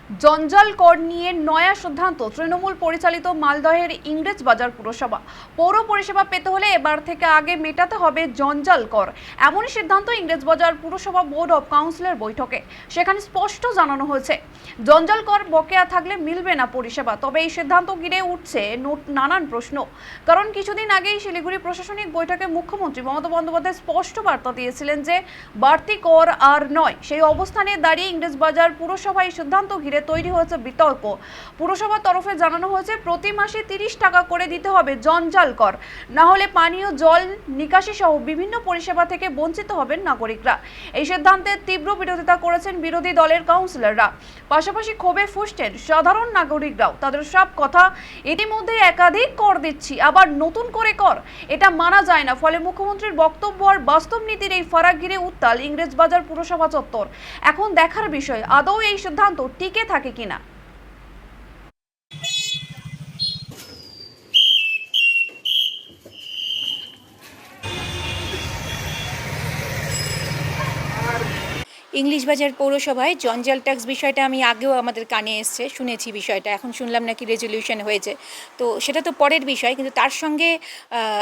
জঞ্জাল কর নিয়ে নয়া সিদ্ধান্ত তৃণমূল পরিচালিত মালদহের ইংরেজবাজার পুরসভা। পৌর পরিষেবা পেতে হলে এবার থেকে আগে মেটাতে হবে জঞ্জাল কর, এমনই সিদ্ধান্ত ইংরেজবাজার পুরসভা বোর্ড অব কাউন্সিলের বৈঠকে। সেখানে স্পষ্ট জানানো হয়েছে জঞ্জাল কর বকেয়া থাকলে মিলবে না পরিষেবা। তবে এই সিদ্ধান্ত ঘিরে উঠছে নানান প্রশ্ন, কারণ কিছুদিন আগেই শিলিগুড়ি প্রশাসনিক বৈঠকে মুখ্যমন্ত্রী মমতা বন্দ্যোপাধ্যায় স্পষ্ট বার্তা দিয়েছিলেন যে বাড়তি কর আর নয়। সেই অবস্থানে দাঁড়িয়ে ইংরেজবাজার পুরসভা এই সিদ্ধান্ত ঘিরে তৈরি হয়েছে বিতর্ক। পুরসভার তরফে জানানো হয়েছে প্রতি মাসে 30 টাকা করে দিতে হবে জঞ্জাল কর, না হলে পানীয় জল নিকাশি সহ বিভিন্ন পরিষেবা থেকে বঞ্চিত হবেন নাগরিকরা। এই সিদ্ধান্তের তীব্র বিরোধিতা করেছেন বিরোধী দলের কাউন্সিলররা। পাশাপাশি ক্ষোভে ফুঁসছেন সাধারণ নাগরিকরাও। তাদের সব কথা, ইতিমধ্যে একাধিক কর দিচ্ছি আবার নতুন করে কর, এটা মানা যায় না। ফলে মুখ্যমন্ত্রীর বক্তব্য আর বাস্তব নীতির এই ফারাক ঘিরে উত্তাল ইংরেজবাজার পুরসভা চত্বর। এখন দেখার বিষয় আদৌ এই সিদ্ধান্ত টিকে থাকে কিনা। ইংলিশবাজার পৌরসভায় জঞ্জাল ট্যাক্স বিষয়টা আমি আগেও আমাদের কানে এসছে, শুনেছি বিষয়টা। এখন শুনলাম নাকি রেজলিউশন হয়েছে, তো সেটা তো পরের বিষয়। কিন্তু তার সঙ্গে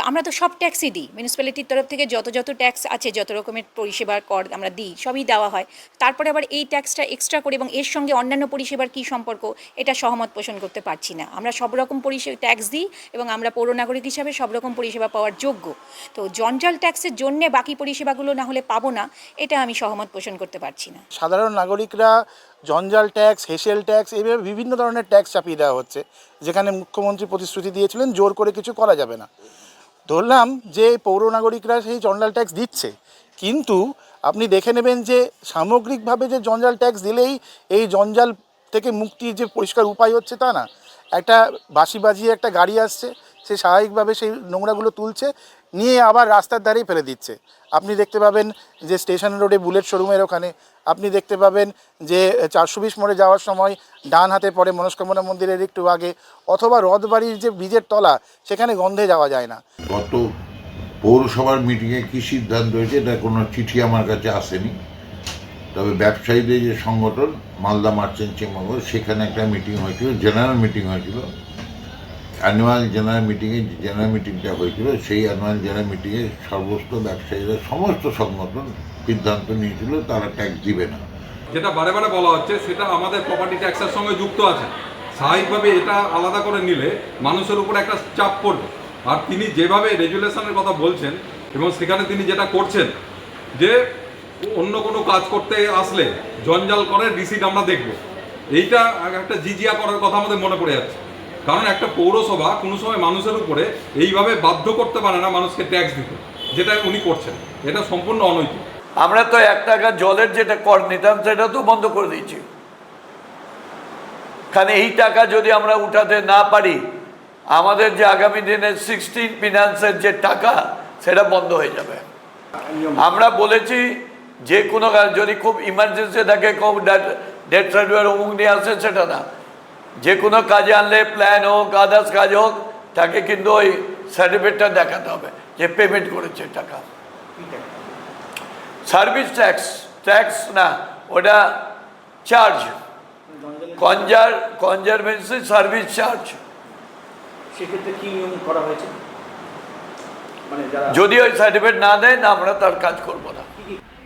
আমরা তো সব ট্যাক্সই দিই, মিউনিসিপ্যালিটির তরফ থেকে যত ট্যাক্স আছে, যত রকমের পরিষেবার কর আমরা দিই, সবই দেওয়া হয়। তারপরে আবার এই ট্যাক্সটা এক্সট্রা করে এবং এর সঙ্গে অন্যান্য পরিষেবার কী সম্পর্ক, এটা সহমত পোষণ করতে পারছি না। আমরা সব রকম পরিষেবা ট্যাক্স দিই এবং আমরা পৌর নাগরিক হিসাবে সব রকম পরিষেবা পাওয়ার যোগ্য। তো জঞ্জাল ট্যাক্সের জন্যে বাকি পরিষেবাগুলো না হলে পাবো না, এটা আমি সহমত পোষণ করতে পারছি না। সাধারণ নাগরিকরা জঞ্জাল ট্যাক্স, হেসেল ট্যাক্স, এইভাবে বিভিন্ন ধরনের ট্যাক্স চাপিয়ে দেওয়া হচ্ছে, যেখানে মুখ্যমন্ত্রী প্রতিশ্রুতি দিয়েছিলেন জোর করে কিছু করা যাবে না। ধরলাম যে পৌর নাগরিকরা সেই জঞ্জাল ট্যাক্স দিচ্ছে, কিন্তু আপনি দেখে নেবেন যে সামগ্রিকভাবে যে জঞ্জাল ট্যাক্স দিলেই এই জঞ্জাল থেকে মুক্তির যে পরিষ্কার উপায় হচ্ছে তা না। একটা বাঁশি বাজিয়ে একটা গাড়ি আসছে, সে স্বাভাবিকভাবে সেই নোংরাগুলো তুলছে, নিয়ে আবার রাস্তার ধারেই ফেলে দিচ্ছে। আপনি দেখতে পাবেন যে স্টেশন রোডে বুলেট শোরুমের ওখানে, আপনি দেখতে পাবেন যে 420 মোড়ে যাওয়ার সময় ডান হাতে পড়ে মনস্কামনা মন্দিরের একটু আগে, অথবা রথবাড়ির যে ব্রিজের তলা, সেখানে গন্ধে যাওয়া যায় না। গত পৌরসভার মিটিংয়ে কী সিদ্ধান্ত হয়েছে এটা কোনো চিঠি আমার কাছে আসেনি, তবে ব্যবসায়ীদের যে সংগঠন মালদা মার্চেন্ট চেম্বার, সেখানে একটা মিটিং হয়েছিল, জেনারেল মিটিং হয়েছিল। অ্যানুয়াল জেনারেল মিটিংটা হয়েছিল। সেই অ্যানুয়াল জেনারেল মিটিংয়ে সমস্ত ব্যবসায়ীরা, সমস্ত সংগঠন সিদ্ধান্ত নিয়েছিল তারা ট্যাক্স দিবে না। যেটা বারে বারে বলা হচ্ছে সেটা আমাদের প্রপার্টি ট্যাক্সের সঙ্গে যুক্ত আছে। স্বাভাবিকভাবে এটা আলাদা করে নিলে মানুষের উপর একটা চাপ পড়বে। আর তিনি যেভাবে রেগুলেশনের কথা বলছেন এবং সেখানে তিনি যেটা করছেন যে অন্য কোনো কাজ করতে আসলে জঞ্জাল করে রিসিট আমরা দেখব, এইটা একটা জিজিয়া করার কথা আমাদের মনে পড়ে যাচ্ছে। কারণ একটা পৌরসভা কোনো সময় মানুষের উপরে এইভাবে বাধ্য করতে পারে না মানুষকে ট্যাক্স দিতে, যেটা উনি করছেন, এটা সম্পূর্ণ অনৈতিক। আমরা তো 1 টাকা জলের যেটা কর নিতাম সেটা তো বন্ধ করে দিয়েছি। কারণ এই টাকা যদি আমরা উঠাতে না পারি, আমাদের যে আগামী দিনের 16 ফিনান্সের যে টাকা, সেটা বন্ধ হয়ে যাবে। আমরা বলেছি যে কোনো যদি খুব ইমার্জেন্সি থাকে, খুব ডেথ সার্টিফিকেট অমুক নিয়ে আসে, সেটা না, যে কোনো কাজে আনলে, প্ল্যান হোক, আদার্স কাজ হোক, তাকে কিন্তু ওই সার্টিফিকেটটা দেখাতে হবে যে পেমেন্ট করেছে টাকা। সার্ভিস ট্যাক্স না, ওটা চার্জ, কনজারভেন্সি সার্ভিস চার্জ। সেক্ষেত্রে কি নিয়ম করা হয়েছে? যদি ওই সার্টিফিকেট না দেয় না, আমরা তার কাজ করবো না।